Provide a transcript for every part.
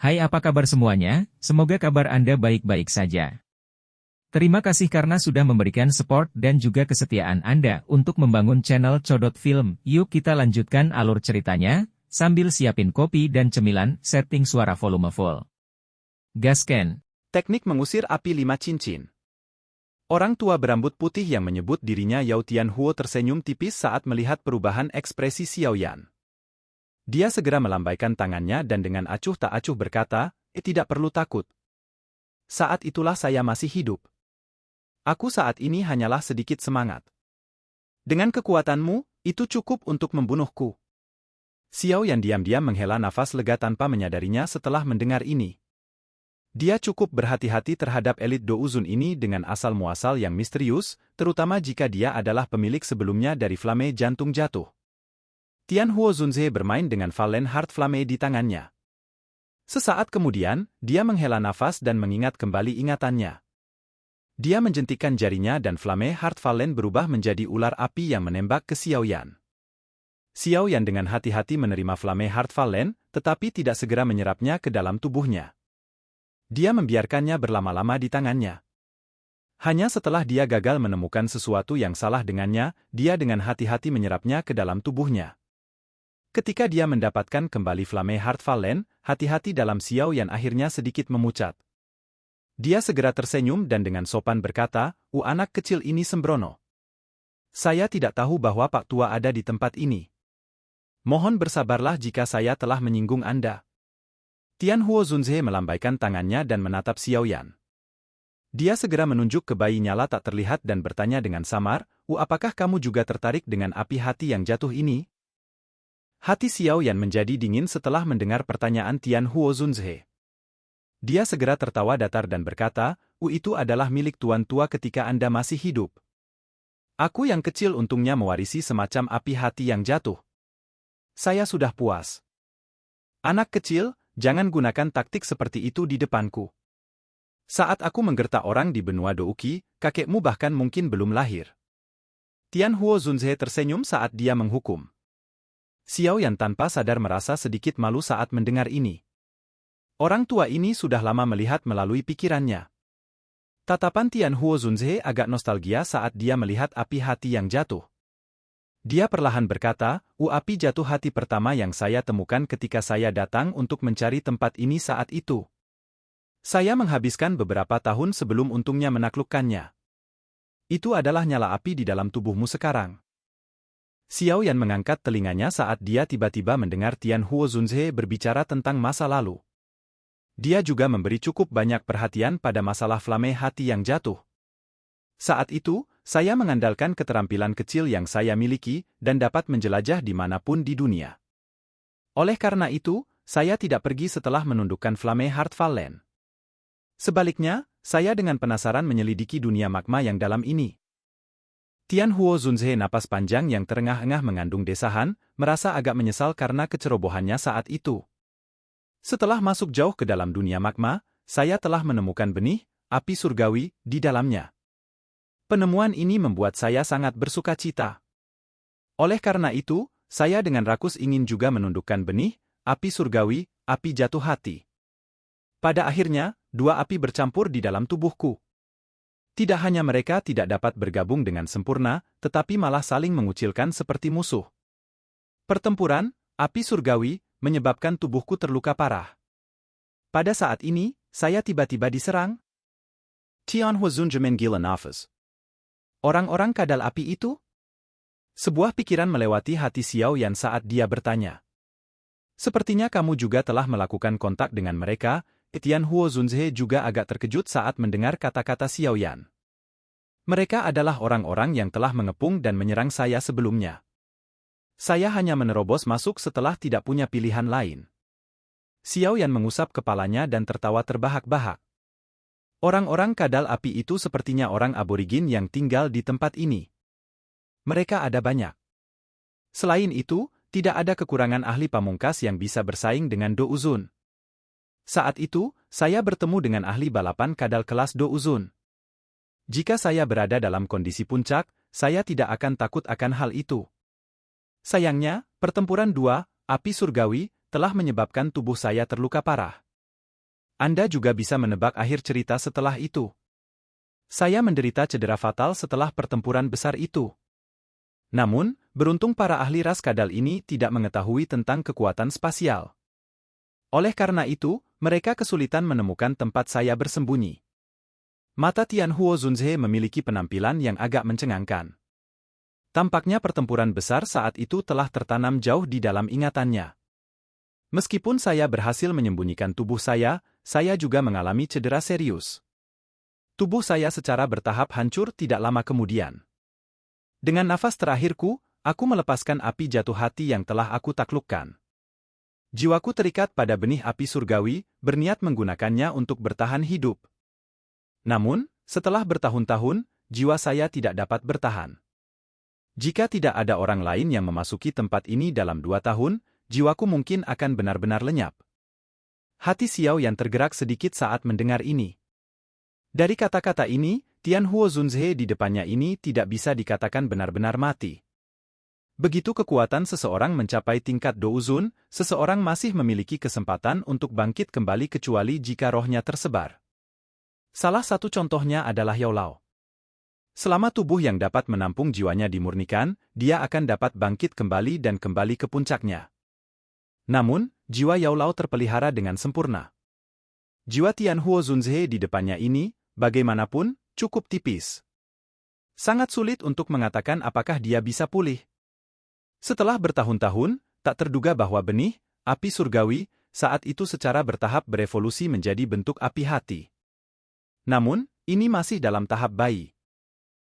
Hai, apa kabar semuanya? Semoga kabar Anda baik-baik saja. Terima kasih karena sudah memberikan support dan juga kesetiaan Anda untuk membangun channel Codot Film. Yuk kita lanjutkan alur ceritanya, sambil siapin kopi dan cemilan, setting suara volume full. Gasken. Teknik mengusir api 5 cincin. Orang tua berambut putih yang menyebut dirinya Yao Tianhuo tersenyum tipis saat melihat perubahan ekspresi Xiaoyan. Dia segera melambaikan tangannya dan dengan acuh tak acuh berkata, tidak perlu takut. Saat itulah saya masih hidup. Aku saat ini hanyalah sedikit semangat. Dengan kekuatanmu, itu cukup untuk membunuhku. Xiaoyan diam-diam menghela nafas lega tanpa menyadarinya setelah mendengar ini. Dia cukup berhati-hati terhadap elit Douzun ini dengan asal-muasal yang misterius, terutama jika dia adalah pemilik sebelumnya dari Flame Jantung Jatuh. Tianhuo Zunze bermain dengan Valen Heart Flame di tangannya. Sesaat kemudian, dia menghela nafas dan mengingat kembali ingatannya. Dia menjentikkan jarinya dan Flame Heart Valen berubah menjadi ular api yang menembak ke Xiaoyan. Xiaoyan dengan hati-hati menerima Flame Heart Valen, tetapi tidak segera menyerapnya ke dalam tubuhnya. Dia membiarkannya berlama-lama di tangannya. Hanya setelah dia gagal menemukan sesuatu yang salah dengannya, dia dengan hati-hati menyerapnya ke dalam tubuhnya. Ketika dia mendapatkan kembali Flame Heart Valen, hati-hati dalam Xiaoyan akhirnya sedikit memucat. Dia segera tersenyum dan dengan sopan berkata, anak kecil ini sembrono. Saya tidak tahu bahwa Pak Tua ada di tempat ini. Mohon bersabarlah jika saya telah menyinggung Anda. Tianhuo Zunze melambaikan tangannya dan menatap Xiaoyan. Dia segera menunjuk ke bayi nyala tak terlihat dan bertanya dengan samar, apakah kamu juga tertarik dengan api hati yang jatuh ini? Hati Xiaoyan menjadi dingin setelah mendengar pertanyaan Tianhuo Zunze. Dia segera tertawa datar dan berkata, itu adalah milik Tuan Tua ketika Anda masih hidup. Aku yang kecil untungnya mewarisi semacam api hati yang jatuh. Saya sudah puas. Anak kecil, jangan gunakan taktik seperti itu di depanku. Saat aku menggertak orang di benua Douki, kakekmu bahkan mungkin belum lahir. Tianhuo Zunze tersenyum saat dia menghukum. Xiaoyan tanpa sadar merasa sedikit malu saat mendengar ini. Orang tua ini sudah lama melihat melalui pikirannya. Tatapan Tianhuo Zunze agak nostalgia saat dia melihat api hati yang jatuh. Dia perlahan berkata, api jatuh hati pertama yang saya temukan ketika saya datang untuk mencari tempat ini saat itu. Saya menghabiskan beberapa tahun sebelum untungnya menaklukkannya. Itu adalah nyala api di dalam tubuhmu sekarang. Xiaoyan mengangkat telinganya saat dia tiba-tiba mendengar Tianhuo Zunze berbicara tentang masa lalu. Dia juga memberi cukup banyak perhatian pada masalah Flame hati yang jatuh. Saat itu, saya mengandalkan keterampilan kecil yang saya miliki dan dapat menjelajah dimanapun di dunia. Oleh karena itu, saya tidak pergi setelah menundukkan Flame Heart Valen. Sebaliknya, saya dengan penasaran menyelidiki dunia magma yang dalam ini. Tianhuo Zunze napas panjang yang terengah-engah mengandung desahan, merasa agak menyesal karena kecerobohannya saat itu. Setelah masuk jauh ke dalam dunia magma, saya telah menemukan benih, api surgawi, di dalamnya. Penemuan ini membuat saya sangat bersukacita. Oleh karena itu, saya dengan rakus ingin juga menundukkan benih, api surgawi, api jatuh hati. Pada akhirnya, dua api bercampur di dalam tubuhku. Tidak hanya mereka tidak dapat bergabung dengan sempurna, tetapi malah saling mengucilkan seperti musuh. Pertempuran, api surgawi, menyebabkan tubuhku terluka parah. Pada saat ini, saya tiba-tiba diserang. Tianhuo Zunze menggila nafas. Orang-orang kadal api itu? Sebuah pikiran melewati hati Xiaoyan saat dia bertanya. Sepertinya kamu juga telah melakukan kontak dengan mereka. Tianhuo Zunze juga agak terkejut saat mendengar kata-kata Xiaoyan. Mereka adalah orang-orang yang telah mengepung dan menyerang saya sebelumnya. Saya hanya menerobos masuk setelah tidak punya pilihan lain. Xiaoyan mengusap kepalanya dan tertawa terbahak-bahak. Orang-orang kadal api itu sepertinya orang aborigin yang tinggal di tempat ini. Mereka ada banyak. Selain itu, tidak ada kekurangan ahli pamungkas yang bisa bersaing dengan Douzun. Saat itu, saya bertemu dengan ahli balapan kadal kelas Douzun. Jika saya berada dalam kondisi puncak, saya tidak akan takut akan hal itu. Sayangnya, pertempuran dua, api surgawi, telah menyebabkan tubuh saya terluka parah. Anda juga bisa menebak akhir cerita setelah itu. Saya menderita cedera fatal setelah pertempuran besar itu. Namun, beruntung para ahli ras kadal ini tidak mengetahui tentang kekuatan spasial. Oleh karena itu, mereka kesulitan menemukan tempat saya bersembunyi. Mata Tianhuo Zunze memiliki penampilan yang agak mencengangkan. Tampaknya pertempuran besar saat itu telah tertanam jauh di dalam ingatannya. Meskipun saya berhasil menyembunyikan tubuh saya juga mengalami cedera serius. Tubuh saya secara bertahap hancur tidak lama kemudian. Dengan nafas terakhirku, aku melepaskan api jatuh hati yang telah aku taklukkan. Jiwaku terikat pada benih api surgawi, berniat menggunakannya untuk bertahan hidup. Namun, setelah bertahun-tahun, jiwa saya tidak dapat bertahan. Jika tidak ada orang lain yang memasuki tempat ini dalam 2 tahun, jiwaku mungkin akan benar-benar lenyap. Hati Xiao Yan tergerak sedikit saat mendengar ini. Dari kata-kata ini, Tianhuo Zunze di depannya ini tidak bisa dikatakan benar-benar mati. Begitu kekuatan seseorang mencapai tingkat douzun, seseorang masih memiliki kesempatan untuk bangkit kembali kecuali jika rohnya tersebar. Salah satu contohnya adalah Yao Lao. Selama tubuh yang dapat menampung jiwanya dimurnikan, dia akan dapat bangkit kembali dan kembali ke puncaknya. Namun, jiwa Yao Lao terpelihara dengan sempurna. Jiwa Tianhuo Zunze di depannya ini, bagaimanapun, cukup tipis. Sangat sulit untuk mengatakan apakah dia bisa pulih. Setelah bertahun-tahun, tak terduga bahwa benih, api surgawi, saat itu secara bertahap berevolusi menjadi bentuk api hati. Namun, ini masih dalam tahap bayi.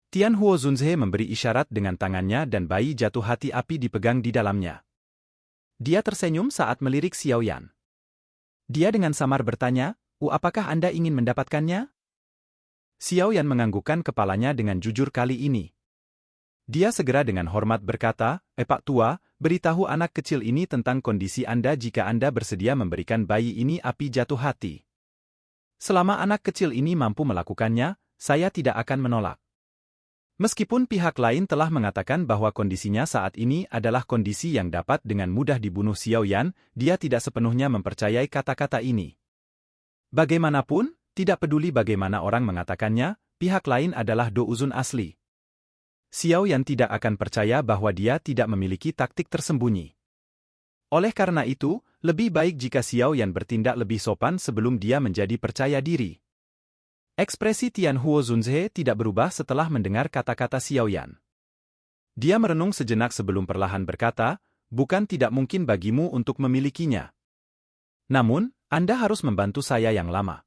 Tianhuo Zunze memberi isyarat dengan tangannya dan bayi jatuh hati api dipegang di dalamnya. Dia tersenyum saat melirik Xiao Yan. Dia dengan samar bertanya, apakah Anda ingin mendapatkannya? Xiao Yan menganggukkan kepalanya dengan jujur kali ini. Dia segera dengan hormat berkata, Pak Tua, beritahu anak kecil ini tentang kondisi Anda jika Anda bersedia memberikan bayi ini api jatuh hati. Selama anak kecil ini mampu melakukannya, saya tidak akan menolak. Meskipun pihak lain telah mengatakan bahwa kondisinya saat ini adalah kondisi yang dapat dengan mudah dibunuh Xiao Yan, dia tidak sepenuhnya mempercayai kata-kata ini. Bagaimanapun, tidak peduli bagaimana orang mengatakannya, pihak lain adalah douzun asli. Xiao Yan tidak akan percaya bahwa dia tidak memiliki taktik tersembunyi. Oleh karena itu, lebih baik jika Xiao Yan bertindak lebih sopan sebelum dia menjadi percaya diri. Ekspresi Tianhuo Zunze tidak berubah setelah mendengar kata-kata Xiao Yan. Dia merenung sejenak sebelum perlahan berkata, bukan tidak mungkin bagimu untuk memilikinya. Namun, Anda harus membantu saya yang lama.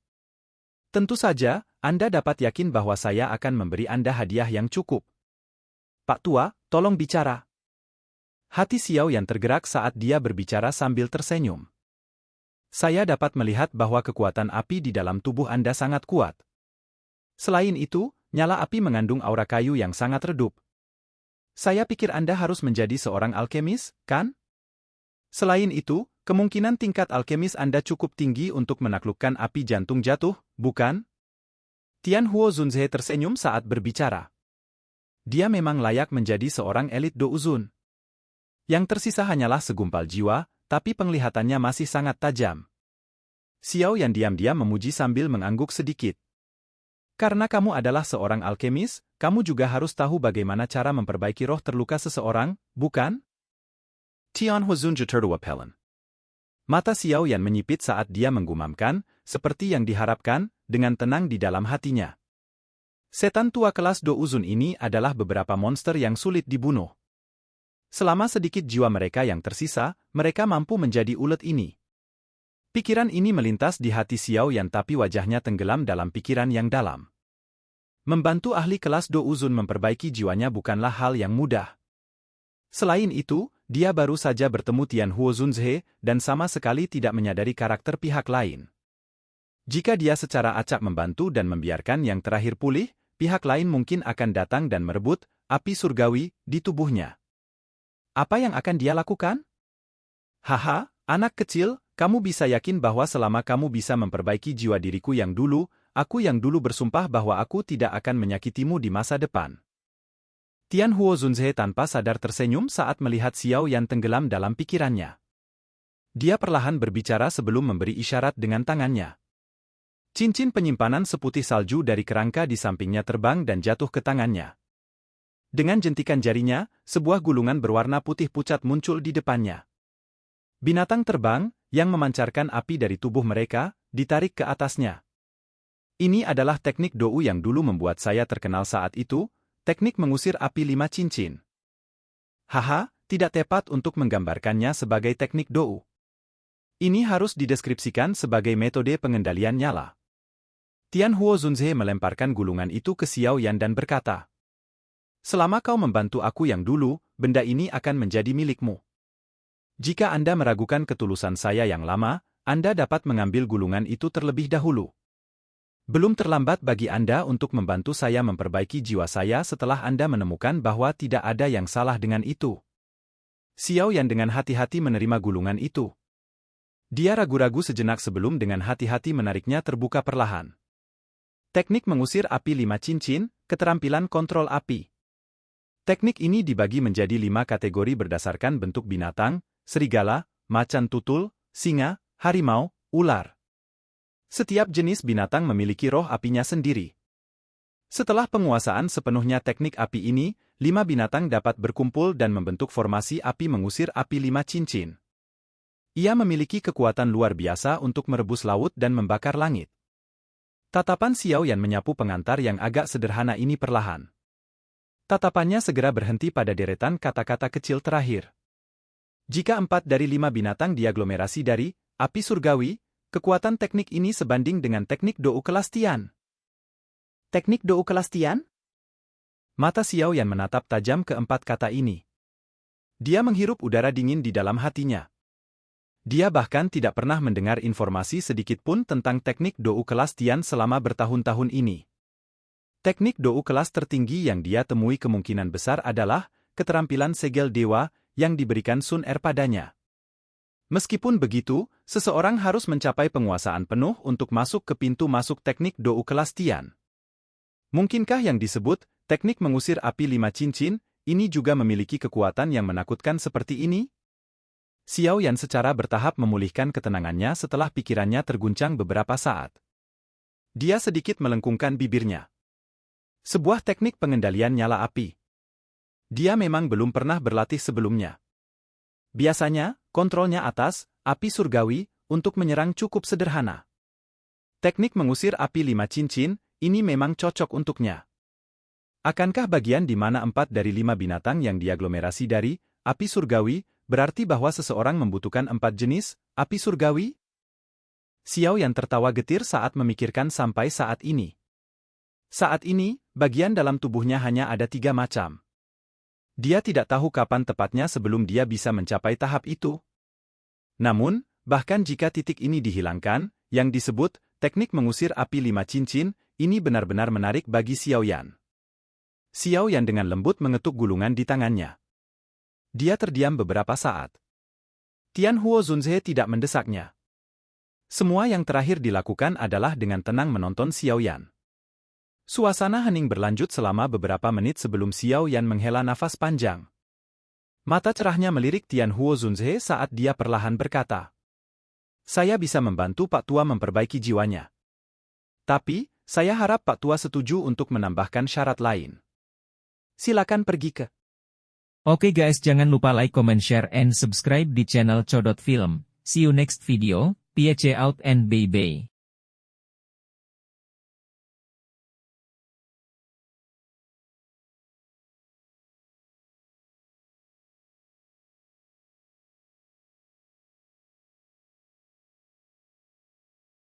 Tentu saja, Anda dapat yakin bahwa saya akan memberi Anda hadiah yang cukup. Pak Tua, tolong bicara. Hati Xiao Yan tergerak saat dia berbicara sambil tersenyum. Saya dapat melihat bahwa kekuatan api di dalam tubuh Anda sangat kuat. Selain itu, nyala api mengandung aura kayu yang sangat redup. Saya pikir Anda harus menjadi seorang alkemis, kan? Selain itu, kemungkinan tingkat alkemis Anda cukup tinggi untuk menaklukkan api jantung jatuh, bukan? Tianhuo Zunze tersenyum saat berbicara. Dia memang layak menjadi seorang elit douzun. Yang tersisa hanyalah segumpal jiwa, tapi penglihatannya masih sangat tajam. Xiao Yan diam-diam memuji sambil mengangguk sedikit. Karena kamu adalah seorang alkemis, kamu juga harus tahu bagaimana cara memperbaiki roh terluka seseorang, bukan? Tianhuo Zunze tertawa. Mata Xiao Yan menyipit saat dia menggumamkan, seperti yang diharapkan, dengan tenang di dalam hatinya. Setan tua kelas douzun ini adalah beberapa monster yang sulit dibunuh. Selama sedikit jiwa mereka yang tersisa, mereka mampu menjadi ulet ini. Pikiran ini melintas di hati Xiao Yan tapi wajahnya tenggelam dalam pikiran yang dalam. Membantu ahli kelas douzun memperbaiki jiwanya bukanlah hal yang mudah. Selain itu, dia baru saja bertemu Tianhuo Zunze dan sama sekali tidak menyadari karakter pihak lain. Jika dia secara acak membantu dan membiarkan yang terakhir pulih, pihak lain mungkin akan datang dan merebut api surgawi di tubuhnya. Apa yang akan dia lakukan? Haha, anak kecil, kamu bisa yakin bahwa selama kamu bisa memperbaiki jiwa diriku yang dulu, aku yang dulu bersumpah bahwa aku tidak akan menyakitimu di masa depan. Tianhuo Zunze tanpa sadar tersenyum saat melihat Xiao Yan tenggelam dalam pikirannya. Dia perlahan berbicara sebelum memberi isyarat dengan tangannya. Cincin penyimpanan seputih salju dari kerangka di sampingnya terbang dan jatuh ke tangannya. Dengan jentikan jarinya, sebuah gulungan berwarna putih pucat muncul di depannya. Binatang terbang, yang memancarkan api dari tubuh mereka, ditarik ke atasnya. Ini adalah teknik Dou yang dulu membuat saya terkenal saat itu, teknik mengusir api 5 cincin. Haha, tidak tepat untuk menggambarkannya sebagai teknik Dou. Ini harus dideskripsikan sebagai metode pengendalian nyala. Tianhuo Zunze melemparkan gulungan itu ke Xiao Yan dan berkata, "Selama kau membantu aku yang dulu, benda ini akan menjadi milikmu. Jika Anda meragukan ketulusan saya yang lama, Anda dapat mengambil gulungan itu terlebih dahulu. Belum terlambat bagi Anda untuk membantu saya memperbaiki jiwa saya setelah Anda menemukan bahwa tidak ada yang salah dengan itu." Xiao Yan dengan hati-hati menerima gulungan itu. Dia ragu-ragu sejenak sebelum dengan hati-hati menariknya terbuka perlahan. Teknik mengusir api 5 cincin, keterampilan kontrol api. Teknik ini dibagi menjadi 5 kategori berdasarkan bentuk binatang, serigala, macan tutul, singa, harimau, ular. Setiap jenis binatang memiliki roh apinya sendiri. Setelah penguasaan sepenuhnya teknik api ini, 5 binatang dapat berkumpul dan membentuk formasi api mengusir api 5 cincin. Ia memiliki kekuatan luar biasa untuk merebus laut dan membakar langit. Tatapan Xiao Yan menyapu pengantar yang agak sederhana ini perlahan. Tatapannya segera berhenti pada deretan kata-kata kecil terakhir. Jika 4 dari 5 binatang diaglomerasi dari api surgawi, kekuatan teknik ini sebanding dengan teknik Dou kelas Tian. Teknik Dou kelas Tian? Mata Xiao Yan menatap tajam ke 4 kata ini. Dia menghirup udara dingin di dalam hatinya. Dia bahkan tidak pernah mendengar informasi sedikit pun tentang teknik Dou kelas Tian selama bertahun-tahun ini. Teknik Dou kelas tertinggi yang dia temui kemungkinan besar adalah keterampilan segel dewa yang diberikan Sun Er padanya. Meskipun begitu, seseorang harus mencapai penguasaan penuh untuk masuk ke pintu masuk teknik Dou kelas Tian. Mungkinkah yang disebut teknik mengusir api 5 cincin ini juga memiliki kekuatan yang menakutkan seperti ini? Xiao Yan secara bertahap memulihkan ketenangannya setelah pikirannya terguncang beberapa saat. Dia sedikit melengkungkan bibirnya. Sebuah teknik pengendalian nyala api. Dia memang belum pernah berlatih sebelumnya. Biasanya, kontrolnya atas api surgawi untuk menyerang cukup sederhana. Teknik mengusir api 5 cincin ini memang cocok untuknya. Akankah bagian di mana 4 dari 5 binatang yang diaglomerasi dari api surgawi berarti bahwa seseorang membutuhkan 4 jenis api surgawi? Xiao Yan tertawa getir saat memikirkan sampai saat ini. Saat ini, bagian dalam tubuhnya hanya ada 3 macam. Dia tidak tahu kapan tepatnya sebelum dia bisa mencapai tahap itu. Namun, bahkan jika titik ini dihilangkan, yang disebut teknik mengusir api 5 cincin, ini benar-benar menarik bagi Xiao Yan. Xiao Yan dengan lembut mengetuk gulungan di tangannya. Dia terdiam beberapa saat. Tianhuo Zunze tidak mendesaknya. Semua yang terakhir dilakukan adalah dengan tenang menonton Xiao Yan. Suasana hening berlanjut selama beberapa menit sebelum Xiao Yan menghela nafas panjang. Mata cerahnya melirik Tianhuo Zunze saat dia perlahan berkata, "Saya bisa membantu Pak Tua memperbaiki jiwanya. Tapi, saya harap Pak Tua setuju untuk menambahkan syarat lain. Silakan pergi ke..." Oke guys, jangan lupa like, comment, share, and subscribe di channel Codot Film. See you next video, peace out and bye-bye.